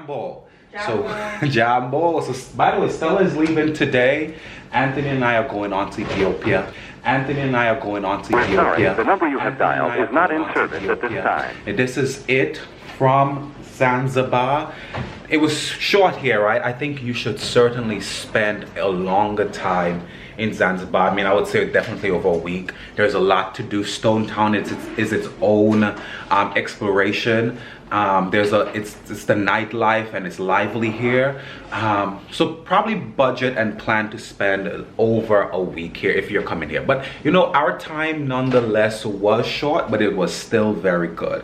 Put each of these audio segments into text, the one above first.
Jambo. So, Jambo. So, by the way, Stella is leaving today. Anthony and I are going on to Ethiopia. Anthony and I are going on to Ethiopia. Sorry, the number you have dialed is not in service at this time. And this is it from Zanzibar. It was short here, right? I think you should certainly spend a longer time in Zanzibar. I mean, I would say definitely over a week. There's a lot to do. Stone Town is its own exploration. It's the nightlife and it's lively here. So probably budget and plan to spend over a week here if you're coming here. But you know, our time nonetheless was short, but it was still very good.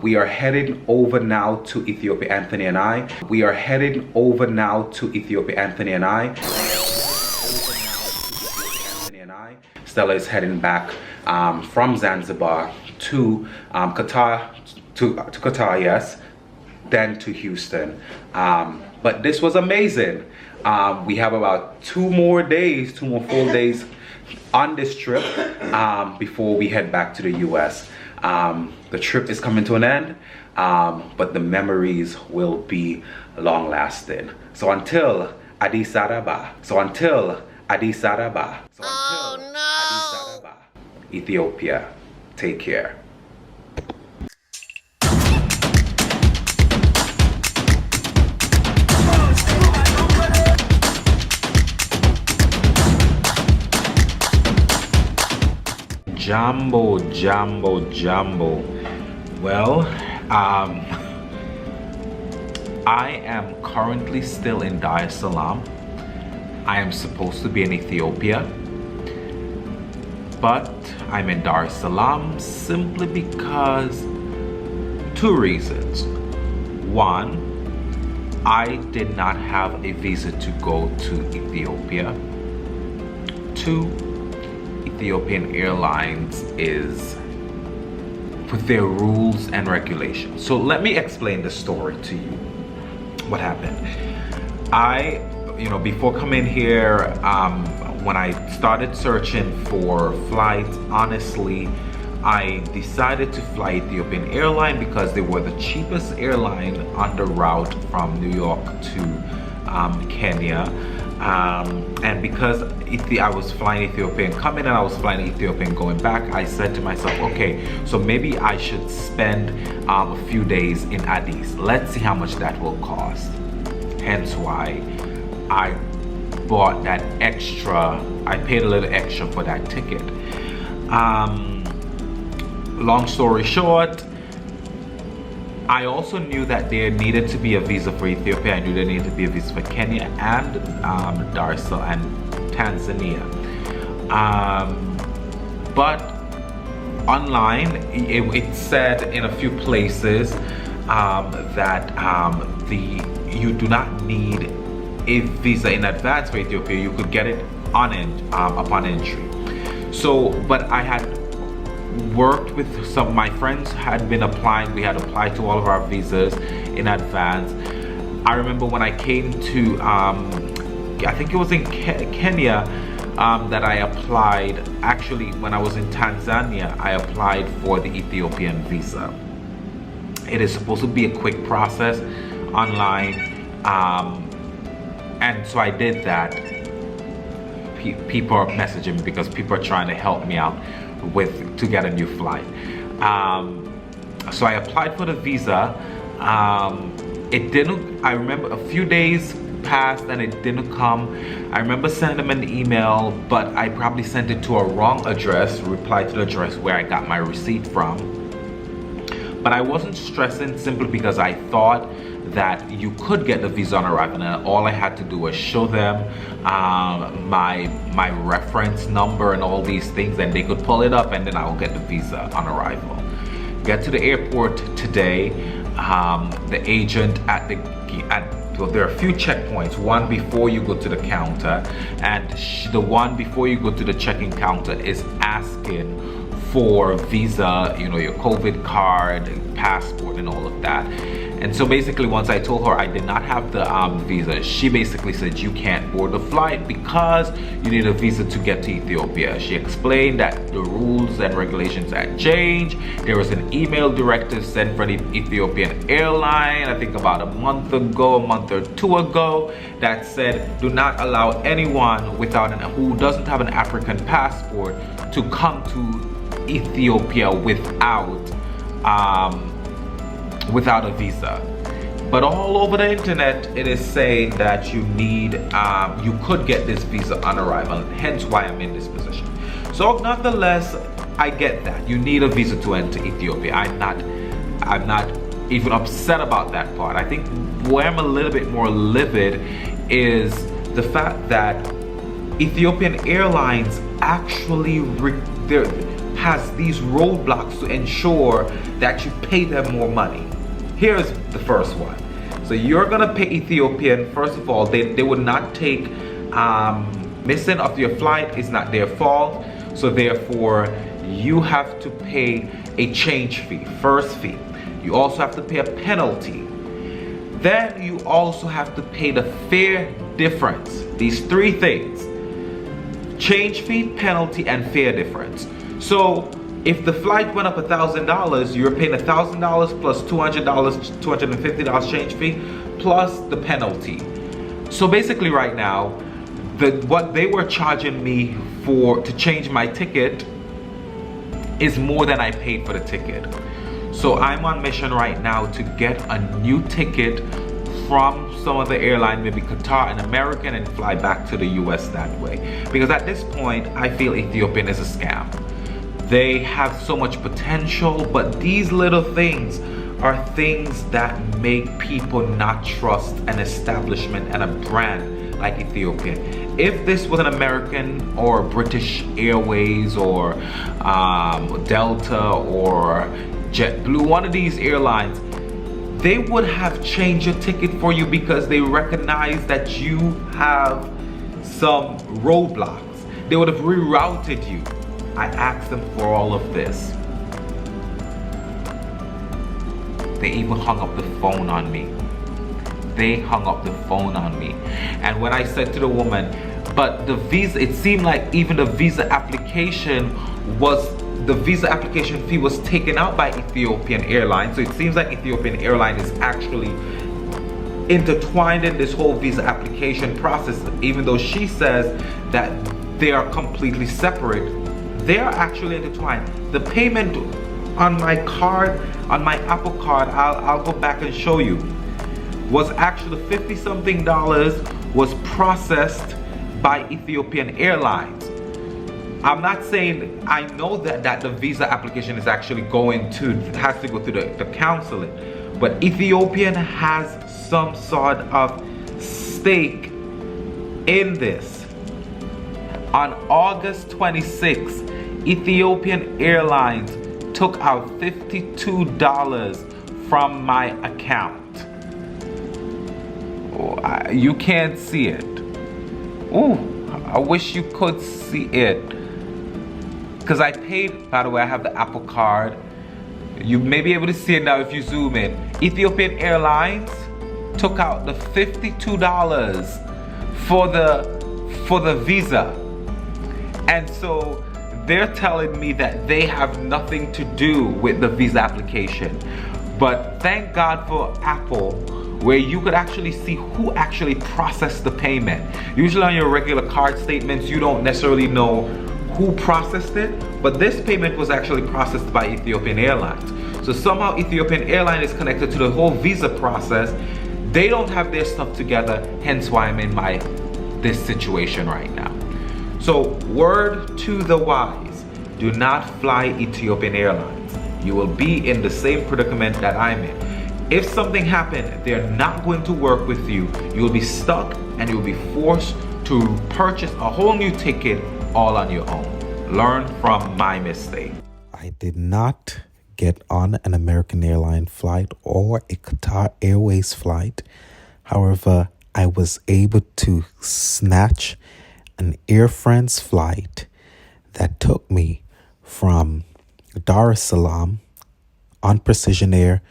We are heading over now to Ethiopia, Anthony and I. We are heading over now to Ethiopia, Anthony and I. Stella is heading back from Zanzibar to Qatar, to Qatar, yes, then to Houston. But this was amazing. We have about two more full days on this trip before we head back to the US. The trip is coming to an end, but the memories will be long lasting. So until Addis Ababa. Addis Ababa. Ethiopia. Take care. Jambo. Well, I am currently still in Dar es Salaam. I am supposed to be in Ethiopia, but I'm in Dar es Salaam simply because two reasons. One, I did not have a visa to go to Ethiopia. Two, Ethiopian Airlines is with their rules and regulations. So let me explain the story to you. What happened? Before coming here, when I started searching for flights, honestly, I decided to fly Ethiopian Airline because they were the cheapest airline on the route from New York to Kenya. And because I was flying Ethiopian coming and I was flying Ethiopian going back, I said to myself, okay, so maybe I should spend a few days in Addis. Let's see how much that will cost. Hence why I bought that extra, I paid a little extra for that ticket. Long story short, I also knew that there needed to be a visa for Ethiopia. I knew there needed to be a visa for Kenya and Dar es Salaam and Tanzania. But online, it said in a few places that you do not need a visa in advance for Ethiopia. You could get it upon entry. So, but I had worked with some of my friends had been applying. We had applied to all of our visas in advance. I remember when I came to I think it was in Kenya that I applied. Actually, when I was in Tanzania, I applied for the Ethiopian visa. It is supposed to be a quick process online, and so I did that. People are messaging me because people are trying to help me out to get a new flight. So I applied for the visa. It didn't, I remember a few days passed and it didn't come. I remember sending them an email, but I probably sent it to a wrong address, replied to the address where I got my receipt from. But I wasn't stressing simply because I thought that you could get the visa on arrival, and all I had to do was show them my reference number and all these things, and they could pull it up, and then I'll get the visa on arrival. Get to the airport today. The agent there are a few checkpoints. One before you go to the counter, and the one before you go to the check-in counter is asking for visa, your COVID card, passport, and all of that. And so basically, once I told her I did not have the visa, she basically said you can't board the flight because you need a visa to get to Ethiopia. She explained that the rules and regulations had changed. There was an email directive sent from the Ethiopian Airline, I think about a month or two ago, that said do not allow anyone who doesn't have an African passport to come to Ethiopia without a visa. But all over the internet it is saying that you could get this visa on arrival, hence why I'm in this position. So nonetheless, I get that you need a visa to enter Ethiopia. I'm not even upset about that part. I think where I'm a little bit more livid is the fact that Ethiopian Airlines actually has these roadblocks to ensure that you pay them more money. Here's the first one. So you're gonna pay Ethiopian. First of all, they would not take missing of your flight is not their fault. So therefore, you have to pay a change fee, first fee. You also have to pay a penalty. Then you also have to pay the fare difference. These three things: change fee, penalty, and fare difference. So if the flight went up $1,000, you're paying $1,000 plus $200, $250 change fee, plus the penalty. So basically right now, what they were charging me to change my ticket is more than I paid for the ticket. So I'm on mission right now to get a new ticket from some other airline, maybe Qatar and American, and fly back to the US that way. Because at this point, I feel Ethiopian is a scam. They have so much potential, but these little things are things that make people not trust an establishment and a brand like Ethiopian. If this was an American or British Airways or Delta or JetBlue, one of these airlines, they would have changed your ticket for you because they recognize that you have some roadblocks. They would have rerouted you. I asked them for all of this. They even hung up the phone on me. They hung up the phone on me. And when I said to the woman, but the visa, it seemed like even the visa application fee was taken out by Ethiopian Airlines. So it seems like Ethiopian Airlines is actually intertwined in this whole visa application process, even though she says that they are completely separate. They are actually intertwined. The payment on my card, on my Apple card, I'll go back and show you, was actually $50-something was processed by Ethiopian Airlines. I'm not saying, I know that the visa application is actually has to go through the counseling, but Ethiopian has some sort of stake in this. On August 26th, Ethiopian Airlines took out $52 from my account. Oh, you can't see it. Ooh, I wish you could see it. Because I paid, by the way, I have the Apple card. You may be able to see it now if you zoom in. Ethiopian Airlines took out the $52 for the visa. And so they're telling me that they have nothing to do with the visa application. But thank God for Apple, where you could actually see who actually processed the payment. Usually on your regular card statements, you don't necessarily know who processed it, but this payment was actually processed by Ethiopian Airlines. So somehow Ethiopian Airlines is connected to the whole visa process. They don't have their stuff together, hence why I'm in this situation right now. So word to the wise, do not fly Ethiopian Airlines. You will be in the same predicament that I'm in. If something happened, they're not going to work with you. You'll be stuck and you'll be forced to purchase a whole new ticket all on your own. Learn from my mistake. I did not get on an American Airline flight or a Qatar Airways flight. However, I was able to snatch an Air France flight that took me from Dar es Salaam on Precision Air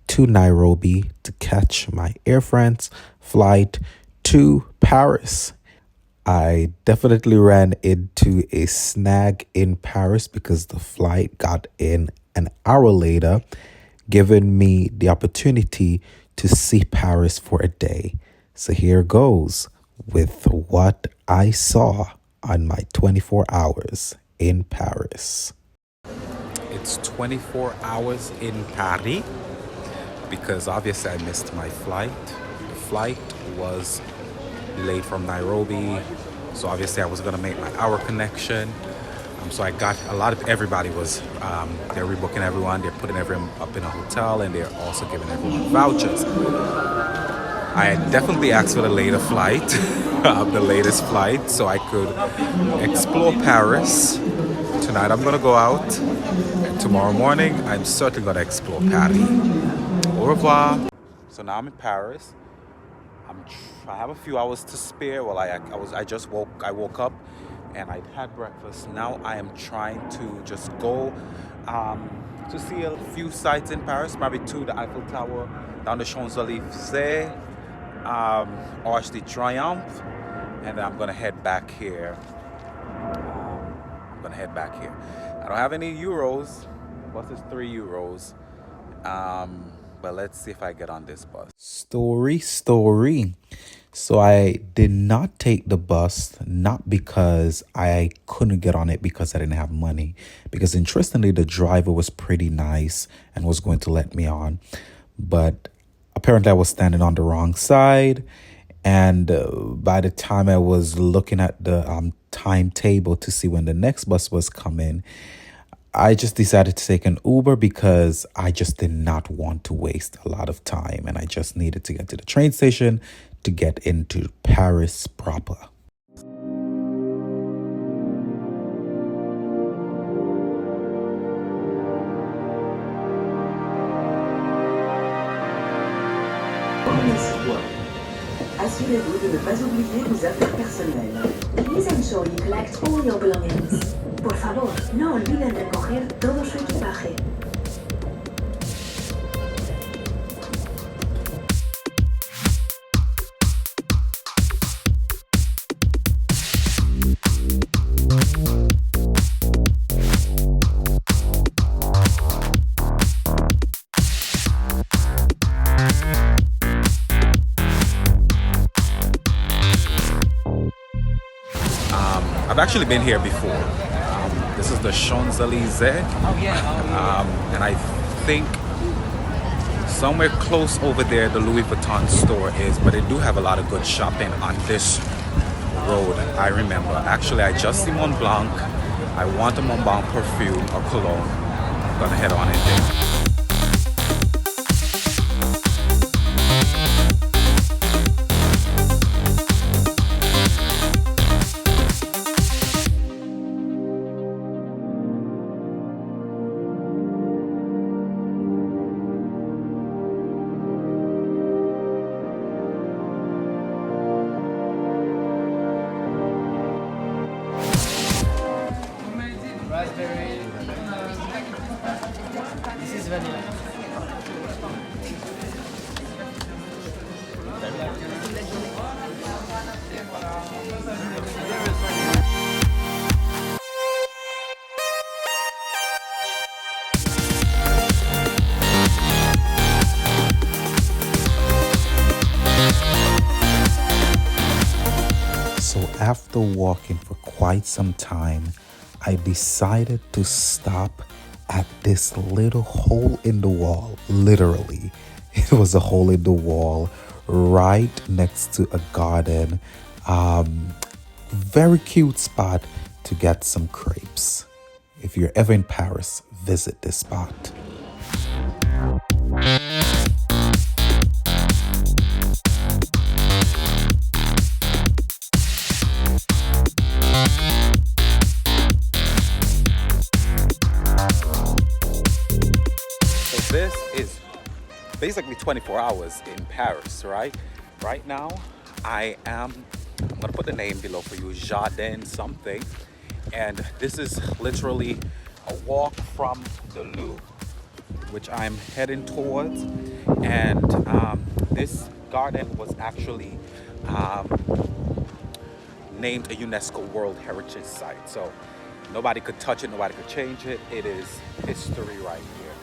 to Nairobi to catch my Air France flight to Paris. I definitely ran into a snag in Paris because the flight got in an hour later, giving me the opportunity to see Paris for a day. So here goes with what I saw on my 24 hours in Paris. It's 24 hours in Paris because obviously I missed my flight. The flight was late from Nairobi, so obviously I was gonna make my hour connection. So I got everybody was they're rebooking everyone, they're putting everyone up in a hotel, and they're also giving everyone vouchers. I definitely asked for the later flight, the latest flight, so I could explore Paris. Tonight I'm gonna go out, and tomorrow morning I'm certainly gonna explore Paris. Au revoir. So now I'm in Paris. I have a few hours to spare. Well, I woke up and I'd had breakfast. Now I am trying to just go to see a few sites in Paris, probably to the Eiffel Tower, down the Champs-Élysées, Arch de Triomphe, and then I'm gonna head back here. I don't have any euros. Bus is €3. But let's see if I get on this bus. Story. So I did not take the bus, not because I couldn't get on it because I didn't have money. Because interestingly, the driver was pretty nice and was going to let me on. But apparently I was standing on the wrong side. And by the time I was looking at the timetable to see when the next bus was coming, I just decided to take an Uber because I just did not want to waste a lot of time, and I just needed to get to the train station to get into Paris proper. Assurez-vous de ne pas oublier vos affaires personnelles. Please ensure you collect all your belongings. Por favor, no olviden recoger todo su equipaje. I've actually been here before. This is the Champs-Élysées. And I think somewhere close over there the Louis Vuitton store is, but they do have a lot of good shopping on this road. I remember. Actually, I just see Mont Blanc. I want a Mont Blanc perfume or cologne. I'm gonna head on in there. So after walking for quite some time, I decided to stop at this little hole in the wall. Literally, it was a hole in the wall right next to a garden. Very cute spot to get some crepes. If you're ever in Paris, visit this spot. This is basically 24 hours in Paris, right? Right now, I'm gonna put the name below for you, Jardin something. And this is literally a walk from the Louvre which I'm heading towards. And this garden was actually named a UNESCO World Heritage Site. So nobody could touch it, nobody could change it. It is history right here.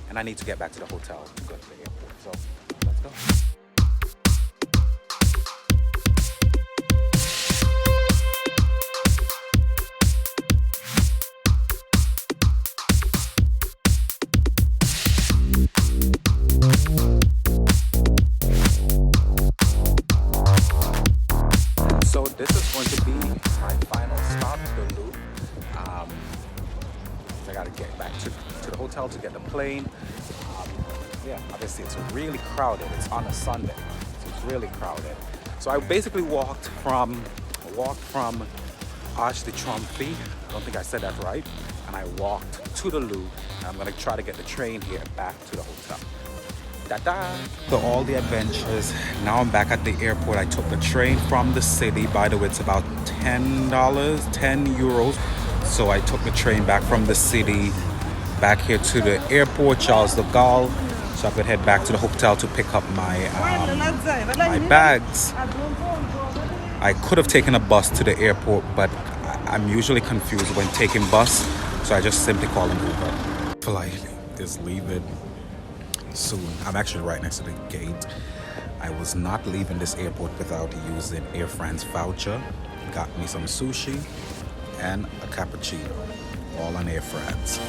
And I need to get back to the hotel to go to the airport. So let's go. So this is going to be my final stop, the loop. I gotta get back to the hotel to get the plane. Yeah, obviously it's really crowded. It's on a Sunday, so it's really crowded. So I basically walked from Arch de Triomphe. I don't think I said that right. And I walked to the loop. And I'm gonna try to get the train here back to the hotel. Ta-da! So all the adventures. Now I'm back at the airport. I took the train from the city. By the way, it's about $10, 10 euros. So I took the train back from the city back here to the airport, Charles de Gaulle, so I could head back to the hotel to pick up my bags. I could have taken a bus to the airport, but I'm usually confused when taking bus, so I just simply call an Uber. Flight is leaving soon. I'm actually right next to the gate. I was not leaving this airport without using Air France voucher. Got me some sushi and a cappuccino, all on Air France.